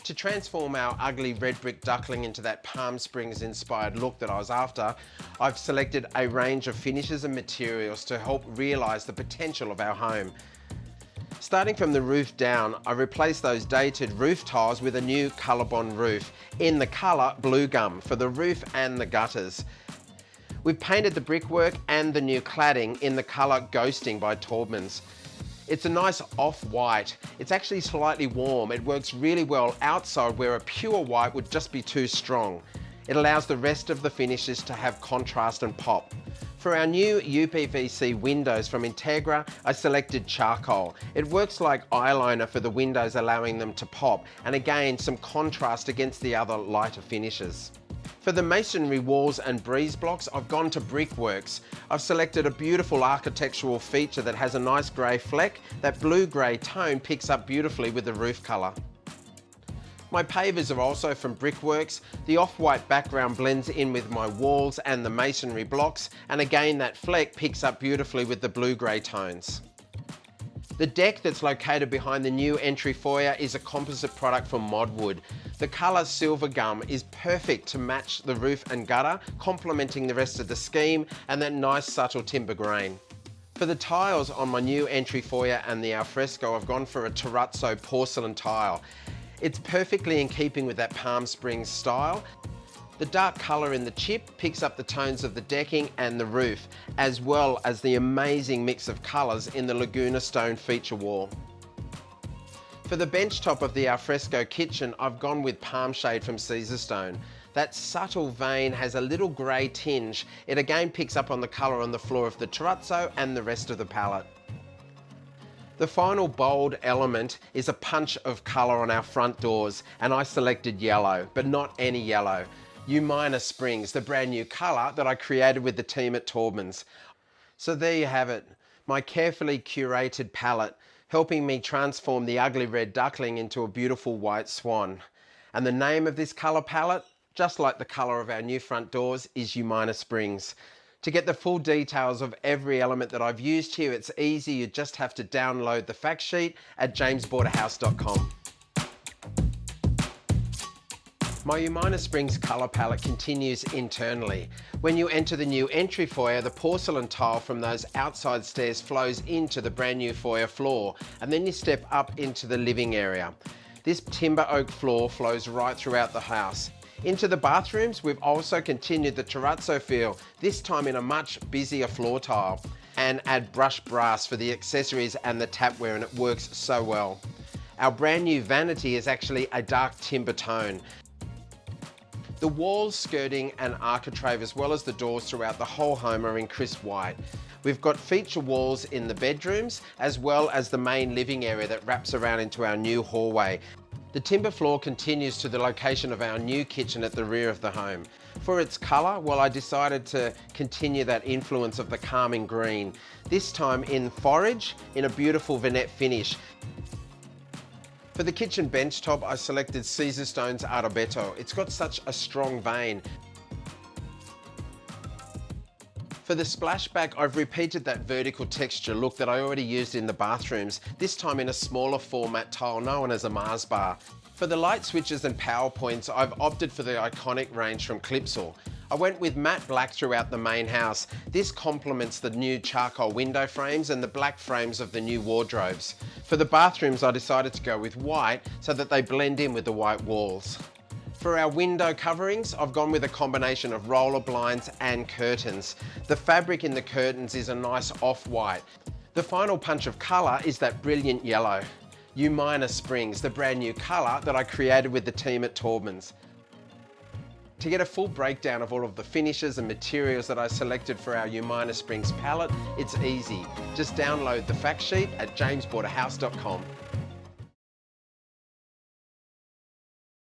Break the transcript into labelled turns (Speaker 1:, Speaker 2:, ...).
Speaker 1: To transform our ugly red brick duckling into that Palm Springs inspired look that I was after, I've selected a range of finishes and materials to help realise the potential of our home. Starting from the roof down, I replaced those dated roof tiles with a new Colorbond roof in the colour Blue Gum for the roof and the gutters. We've painted the brickwork and the new cladding in the colour Ghosting by Taubmans. It's a nice off-white. It's actually slightly warm. It works really well outside where a pure white would just be too strong. It allows the rest of the finishes to have contrast and pop. For our new UPVC windows from Integra, I selected charcoal. It works like eyeliner for the windows, allowing them to pop, and again, some contrast against the other lighter finishes. For the masonry walls and breeze blocks, I've gone to Brickworks. I've selected a beautiful architectural feature that has a nice grey fleck. That blue-grey tone picks up beautifully with the roof colour. My pavers are also from Brickworks. The off-white background blends in with my walls and the masonry blocks, and again that fleck picks up beautifully with the blue-grey tones. The deck that's located behind the new entry foyer is a composite product from Modwood. The colour Silver Gum is perfect to match the roof and gutter, complementing the rest of the scheme and that nice subtle timber grain. For the tiles on my new entry foyer and the alfresco, I've gone for a terrazzo porcelain tile. It's perfectly in keeping with that Palm Springs style. The dark colour in the chip picks up the tones of the decking and the roof, as well as the amazing mix of colours in the Laguna Stone feature wall. For the bench top of the alfresco kitchen, I've gone with Palm Shade from Caesarstone. That subtle vein has a little grey tinge. It again picks up on the colour on the floor of the terrazzo and the rest of the palette. The final bold element is a punch of colour on our front doors, and I selected yellow, but not any yellow. U- Springs, the brand new colour that I created with the team at Taubmans. So there you have it, my carefully curated palette, helping me transform the ugly red duckling into a beautiful white swan. And the name of this colour palette, just like the colour of our new front doors, is U- Springs. To get the full details of every element that I've used here, it's easy. You just have to download the fact sheet at jamesborderhouse.com. My U- Springs colour palette continues internally. When you enter the new entry foyer, the porcelain tile from those outside stairs flows into the brand new foyer floor, and then you step up into the living area. This timber oak floor flows right throughout the house. Into the bathrooms, we've also continued the terrazzo feel, this time in a much busier floor tile, and add brushed brass for the accessories and the tapware, and it works so well. Our brand new vanity is actually a dark timber tone. The walls, skirting and architrave, as well as the doors throughout the whole home, are in crisp white. We've got feature walls in the bedrooms, as well as the main living area that wraps around into our new hallway. The timber floor continues to the location of our new kitchen at the rear of the home. For its colour, well, I decided to continue that influence of the calming green, this time in forage in a beautiful Vignette finish. For the kitchen benchtop, I selected Caesarstone's Arboreto. It's got such a strong vein. For the splashback, I've repeated that vertical texture look that I already used in the bathrooms, this time in a smaller format tile known as a Mars bar. For the light switches and power points, I've opted for the iconic range from Clipsal. I went with matte black throughout the main house. This complements the new charcoal window frames and the black frames of the new wardrobes. For the bathrooms, I decided to go with white so that they blend in with the white walls. For our window coverings, I've gone with a combination of roller blinds and curtains. The fabric in the curtains is a nice off-white. The final punch of colour is that brilliant yellow. U- Springs, the brand new colour that I created with the team at Taubmans. To get a full breakdown of all of the finishes and materials that I selected for our U- Springs palette, it's easy. Just download the fact sheet at jamesborderhouse.com.